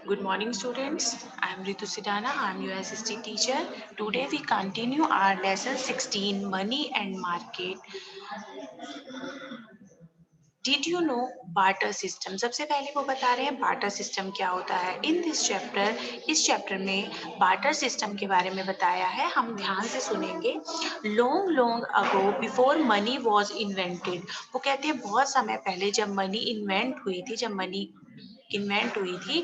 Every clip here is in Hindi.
Good morning, students. I am Ritu Sidana. I am your assistant teacher. Today we continue our lesson 16, Money and Market. Did you know barter system? सबसे पहले वो बता रहे हैं barter system क्या होता है. In this chapter, इस chapter में barter system के बारे में बताया है. हम ध्यान से सुनेंगे. Long ago, before money was invented, वो कहते हैं बहुत समय पहले जब money invent हुई थी, जब money इन्वेंट हुई थी,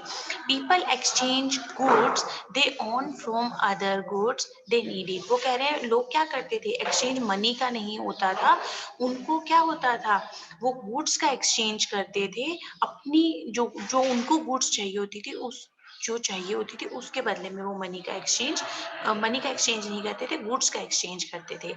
people exchange goods they own from other goods they needed. वो कह रहे हैं लोग क्या करते थे, एक्सचेंज मनी का नहीं होता था, उनको क्या होता था, वो गुड्स का एक्सचेंज करते थे, अपनी जो जो उनको गुड्स चाहिए होती थी उस जो चाहिए होती थी उसके बदले में वो मनी का एक्सचेंज नहीं करते थे, गुड्स का एक्सचेंज करते थे.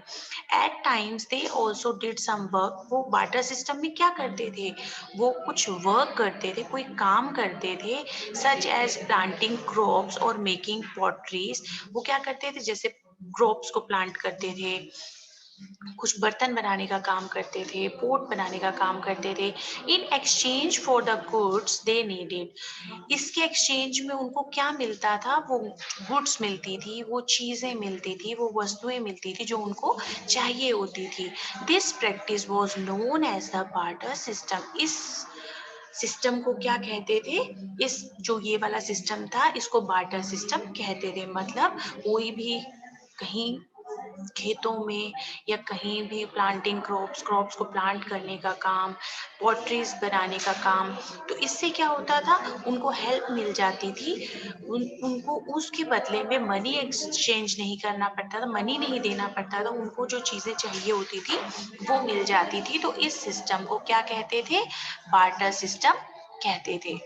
At times they also did some work. वो बार्टर सिस्टम में क्या करते थे, वो कुछ वर्क करते थे, कोई काम करते थे, सच एज प्लांटिंग क्रॉप्स और मेकिंग पॉटरीज. वो क्या करते थे, जैसे क्रॉप्स को प्लांट करते थे, कुछ बर्तन बनाने का काम करते थे, पोट बनाने का काम करते थे. In exchange for the goods they needed. इसके एक्सचेंज में उनको क्या मिलता था, वो गुड्स मिलती थी, वो चीजें मिलती थी, वो वस्तुएं मिलती थी जो उनको चाहिए होती थी. This practice was known as the barter system. इस सिस्टम को क्या कहते थे, इस जो ये वाला सिस्टम था इसको बार्टर सिस्टम कहते थे. मतलब कोई भी कहीं खेतों में या कहीं भी प्लांटिंग क्रॉप्स को प्लांट करने का काम, पॉटरीज बनाने का काम, तो इससे क्या होता था, उनको हेल्प मिल जाती थी. उनको उसके बदले में मनी एक्सचेंज नहीं करना पड़ता था, मनी नहीं देना पड़ता था, उनको जो चीजें चाहिए होती थी वो मिल जाती थी. तो इस सिस्टम को क्या कहते थे, बार्टर सिस्टम कहते थे.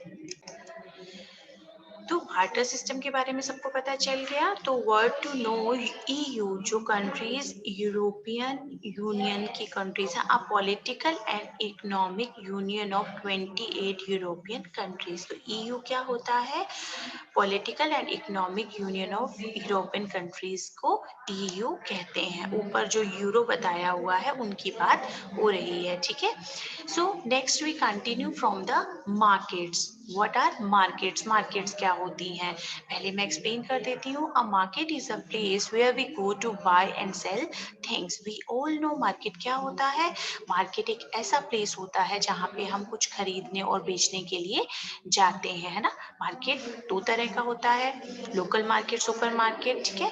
तो बार्टर सिस्टम के बारे में सबको पता चल गया. तो वर्ड टू नो, ईयू जो कंट्रीज यूरोपियन यूनियन की कंट्रीज है, a political and economic union of 28 European countries. तो ईयू क्या होता है, political and economic union of European countries को ईयू कहते हैं. ऊपर जो यूरो बताया हुआ है उनकी बात हो रही है, ठीक है. So next we continue from the markets. What are markets, markets क्या होती हैं, पहले मैं एक्सप्लेन कर देती हूँ. A market is a place where we go to buy and sell things. We all know market क्या होता है. मार्केट एक ऐसा प्लेस होता है जहाँ पे हम कुछ खरीदने और बेचने के लिए जाते हैं, है ना. मार्केट दो तरह का होता है, लोकल मार्केट, सुपर मार्केट, ठीक है.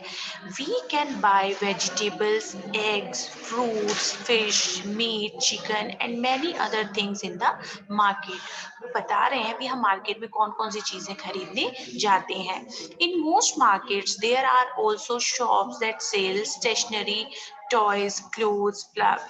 We can buy vegetables, eggs, fruits, fish, meat, chicken and many other things in the market. वो बता रहे हैं भी हम मार्केट में कौन कौन सी चीजें खरीदने जाते हैं. In most markets there are also shops that sell stationery, toys, clothes,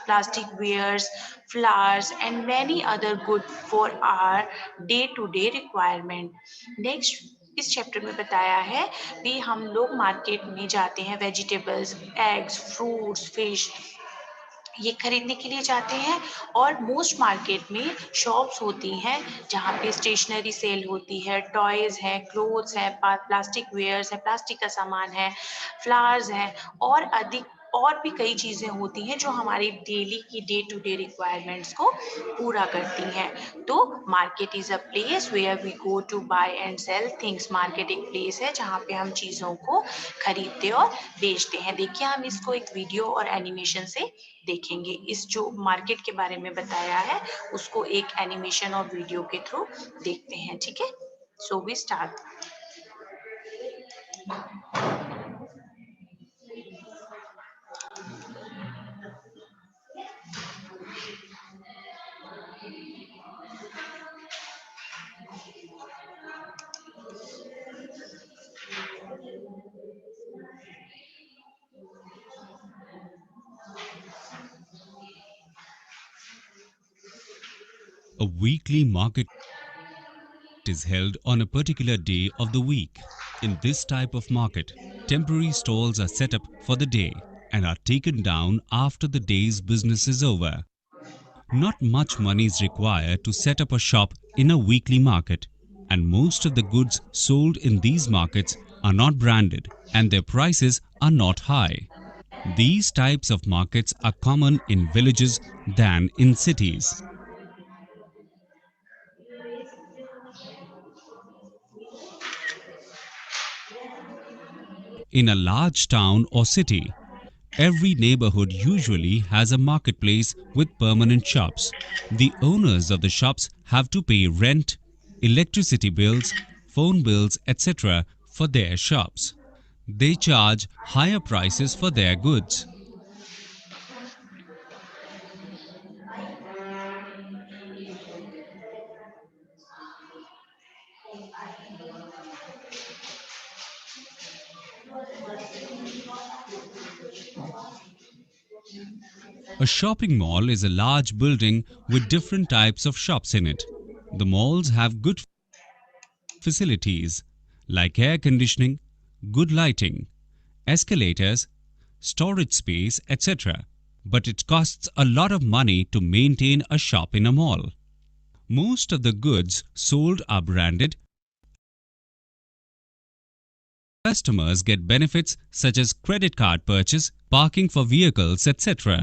plastic wares, flowers, and many other good for our day-to-day requirement. Next, इस चैप्टर में बताया है कि हम लोग मार्केट में जाते हैं, वेजिटेबल्स, एग्स, फ्रूट्स, फिश ये खरीदने के लिए जाते हैं. और मोस्ट मार्केट में शॉप्स होती हैं जहाँ पे स्टेशनरी सेल होती है, टॉयज हैं, क्लोथ्स हैं, प्लास्टिक वेयर्स है, प्लास्टिक का सामान है, फ्लावर्स हैं, और अधिक और भी कई चीजें होती हैं जो हमारी डेली की डे टू डे रिक्वायरमेंट्स को पूरा करती हैं. तो market is a place where we go to buy and sell things. Market एक प्लेस है जहाँ पे हम चीजों को खरीदते और बेचते हैं. देखिए हम इसको एक वीडियो और एनिमेशन से देखेंगे. इस जो मार्केट के बारे में बताया है उसको एक एनिमेशन और वीडियो के थ्रू देखते हैं, ठीक है. So we start. A weekly market is held on a particular day of the week. In this type of market, temporary stalls are set up for the day and are taken down after the day's business is over. Not much money is required to set up a shop in a weekly market, and most of the goods sold in these markets are not branded and their prices are not high. These types of markets are common in villages than in cities. In a large town or city, every neighborhood usually has a marketplace with permanent shops. The owners of the shops have to pay rent, electricity bills, phone bills, etc. for their shops. They charge higher prices for their goods. A shopping mall is a large building with different types of shops in it. The malls have good facilities like air conditioning, good lighting, escalators, storage space, etc. But it costs a lot of money to maintain a shop in a mall. Most of the goods sold are branded. Customers get benefits such as credit card purchase, parking for vehicles, etc.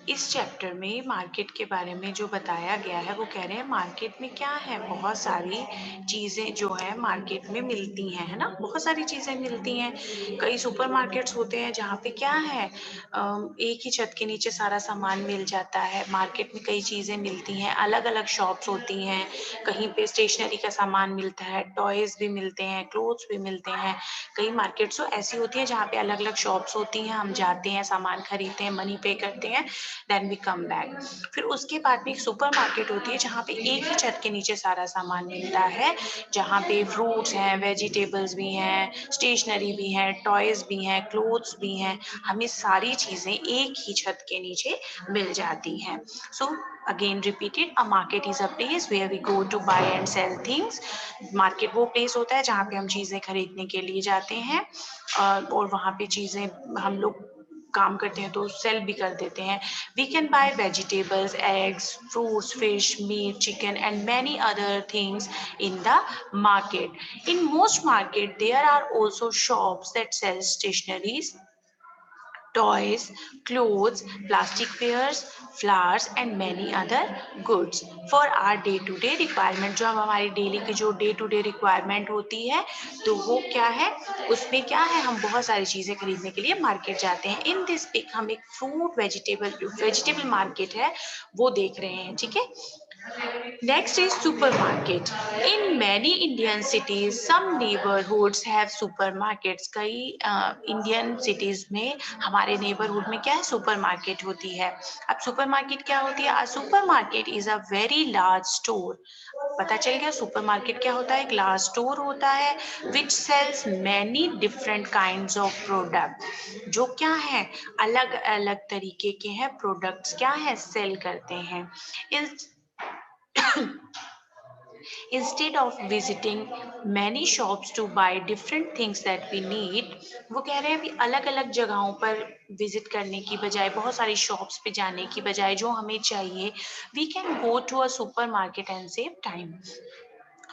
इस चैप्टर में मार्केट के बारे में जो बताया गया है वो कह रहे हैं मार्केट में क्या है, बहुत सारी चीज़ें जो है मार्केट में मिलती हैं, है ना, बहुत सारी चीज़ें मिलती हैं। कई सुपरमार्केट्स होते हैं जहाँ पे क्या है, एक ही छत के नीचे सारा सामान मिल जाता है। मार्केट में कई चीज़ें मिलती हैं, अलग अलग शॉप्स होती हैं। कहीं पे स्टेशनरी का सामान मिलता है, टॉयज भी मिलते हैं, क्लोथ्स भी मिलते हैं। कई मार्केट्स तो ऐसी होती है जहाँ पे अलग अलग शॉप्स होती हैं, हम जाते हैं, सामान खरीदते हैं, मनी पे करते हैं, देन वी कम बैक। फिर उसके बाद में एक सुपरमार्केट होती है जहाँ पे एक ही छत के नीचे सारा सामान मिलता है, जहाँ पे फ्रूट्स हैं, वेजिटेबल्स भी हैं, स्टेशनरी भी है, टॉयज भी हैं, क्लोथ्स भी हैं, हमें सारी चीजें एक ही छत के नीचे मिल जाती हैं। सो again repeated, a market is a place where we go to buy and sell things. Market वो प्लेस होता है जहाँ पे हम चीजें खरीदने के लिए जाते हैं, और वहाँ पे चीजें हम लोग काम करते हैं तो सेल भी कर देते हैं। We can buy vegetables, eggs, fruits, fish, meat, chicken and many other things in the market. In most market, there are also shops that sell stationeries, toys, clothes, plastic wares, flowers and many other goods for our day to day requirement। जो हमारी डेली की जो डे टू डे रिक्वायरमेंट होती है तो वो क्या है, उसमें क्या है, हम बहुत सारी चीजें खरीदने के लिए मार्केट जाते हैं। इन दिस पिक हम एक फ्रूट वेजिटेबल मार्केट है वो देख रहे हैं, ठीक है। Next is supermarket. In many Indian cities, some neighborhoods have supermarkets. कई इंडियन सिटीज में हमारे नेबरहुड में क्या है, सुपरमार्केट होती है। अब सुपरमार्केट क्या होती है? A supermarket is a very large store. पता चल गया सुपरमार्केट क्या होता है, एक लार्ज स्टोर होता है which sells many different kinds of product, जो क्या है, अलग अलग तरीके के हैं प्रोडक्ट्स क्या है, सेल करते हैं। Instead of visiting many shops to buy different things that we need, वो कह रहे हैं अभी अलग अलग जगहों पर विजिट करने की बजाय, बहुत सारी शॉप्स पे जाने की बजाय जो हमें चाहिए, we can go to a supermarket and save time.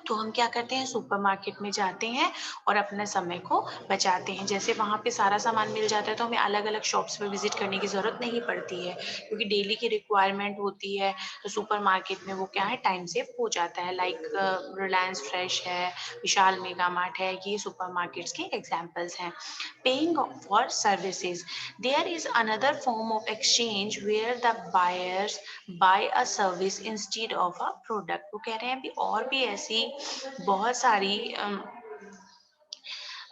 तो हम क्या करते हैं, सुपरमार्केट में जाते हैं और अपने समय को बचाते हैं। जैसे वहाँ पे सारा सामान मिल जाता है तो हमें अलग अलग शॉप्स पे विजिट करने की ज़रूरत नहीं पड़ती है, क्योंकि डेली की रिक्वायरमेंट होती है। तो सुपरमार्केट में वो क्या है, टाइम सेव हो जाता है। लाइक रिलायंस फ्रेश है, विशाल मेगा मार्ट है, ये सुपरमार्केट्स के एग्जाम्पल्स हैं। Paying for services, there is another form of exchange where the buyers buy a service instead of a product. वो कह रहे हैं अभी और भी ऐसी बहुत सारी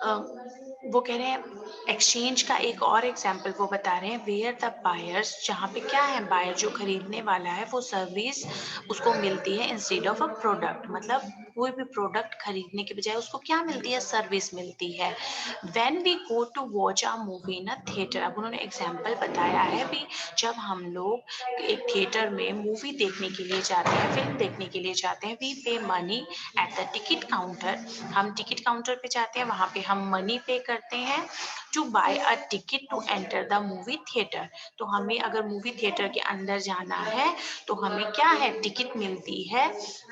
वो कह रहे हैं एक्सचेंज का एक और एग्जाम्पल वो बता रहे हैं, वेयर द बायर्स, जहाँ पे क्या है, बायर जो खरीदने वाला है वो सर्विस उसको मिलती है इंस्टेड ऑफ अ प्रोडक्ट, मतलब कोई भी प्रोडक्ट खरीदने के बजाय उसको क्या मिलती है, सर्विस मिलती है। When we go to watch a movie in a theatre, अब उन्होंने एग्जाम्पल बताया है भी, जब हम लोग एक थिएटर में मूवी देखने के लिए जाते हैं, फिल्म देखने के लिए जाते हैं, वी पे money at the ticket counter, हम टिकट काउंटर पे जाते हैं, वहां पे हम मनी पे करते हैं to buy a ticket to enter the movie theatre. तो हमें अगर मूवी थिएटर के अंदर जाना है तो हमें क्या है, टिकट मिलती है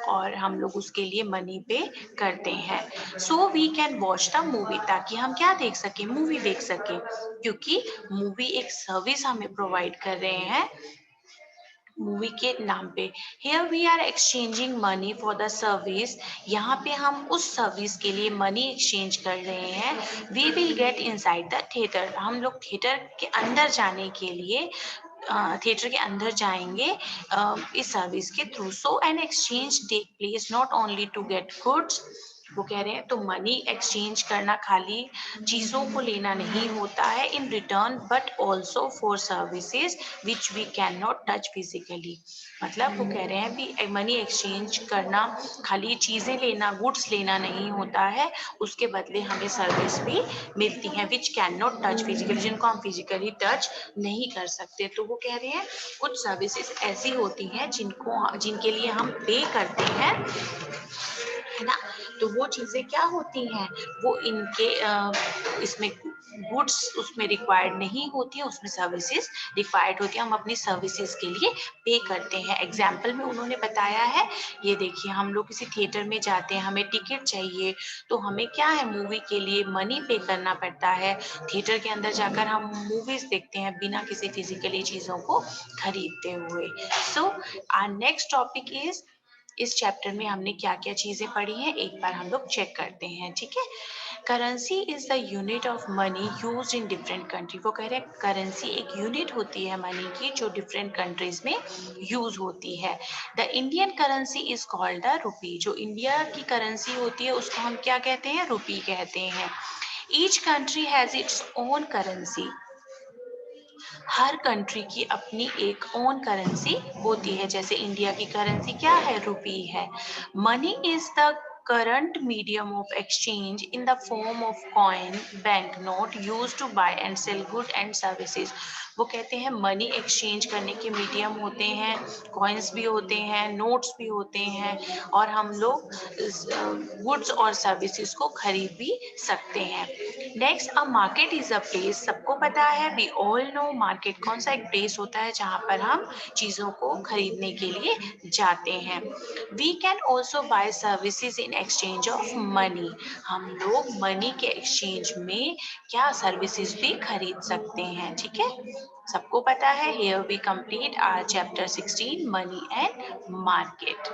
और हम लोग उसके लिए मनी पे करते हैं। So we can watch the movie, ताकि हम क्या देख सके, मूवी देख सके, क्योंकि मूवी एक सर्विस हमें प्रोवाइड कर रहे हैं मूवी के नाम पे। Here we are exchanging money for the service, यहाँ पे हम उस सर्विस के लिए मनी एक्सचेंज कर रहे हैं। We will get inside the theatre, हम लोग थिएटर के अंदर जाने के लिए थिएटर के अंदर जाएंगे इस सर्विस के थ्रू। So an exchange take place not only to get goods, वो कह रहे हैं तो मनी एक्सचेंज करना खाली चीजों को लेना नहीं होता है in return, but also for services which we can not touch physically. मतलब वो कह रहे हैं भी मनी एक्सचेंज करना खाली चीजें लेना, गुड्स लेना नहीं होता है, उसके बदले हमें सर्विस भी मिलती है which can not touch physically, जिनको हम फिजिकली टच नहीं कर सकते। तो वो कह रहे हैं कुछ सर्विसेज ऐसी होती हैं जिनके लिए हम पे करते हैं, है ना। तो वो चीजें क्या होती हैं, वो इनके इसमें गुड्स उसमें रिक्वायर्ड नहीं होती है, उसमें सर्विसेज रिक्वायर्ड होती है, हम अपनी सर्विसेज के लिए पे करते हैं। एग्जाम्पल में उन्होंने बताया है, ये देखिए हम लोग किसी थिएटर में जाते हैं, हमें टिकट चाहिए, तो हमें क्या है, मूवी के लिए मनी पे करना पड़ता है। थिएटर के अंदर जाकर हम मूवीज देखते हैं बिना किसी फिजिकली चीजों को खरीदते हुए। So our next topic is, इस चैप्टर में हमने क्या क्या चीजें पढ़ी हैं एक बार हम लोग चेक करते हैं, ठीक है। Currency is the unit of money use in different country, वो कह रहे हैं करेंसी एक यूनिट होती है मनी की जो डिफरेंट कंट्रीज में यूज होती है। The Indian currency is called the rupee, जो इंडिया की करेंसी होती है उसको हम क्या कहते हैं, रुपी कहते हैं। Each country has its own currency, her country की अपनी एक ओन करेंसी होती है, जैसे इंडिया की करेंसी क्या है, रुपी है। Money is the current medium of exchange in the form of coin, banknote used to buy and sell good and services। वो कहते हैं मनी एक्सचेंज करने के मीडियम होते हैं, कॉइन्स भी होते हैं, नोट्स भी होते हैं, और हम लोग गुड्स और सर्विसेज को खरीद भी सकते हैं। Next, a market is a place, सबको पता है, वी ऑल नो मार्केट कौन सा एक प्लेस होता है जहाँ पर हम चीजों को खरीदने के लिए जाते हैं। We can also buy services in exchange of money, हम लोग मनी के एक्सचेंज में क्या सर्विसेज भी खरीद सकते हैं, ठीक है। सबको पता है। Here we complete our chapter 16 money and market.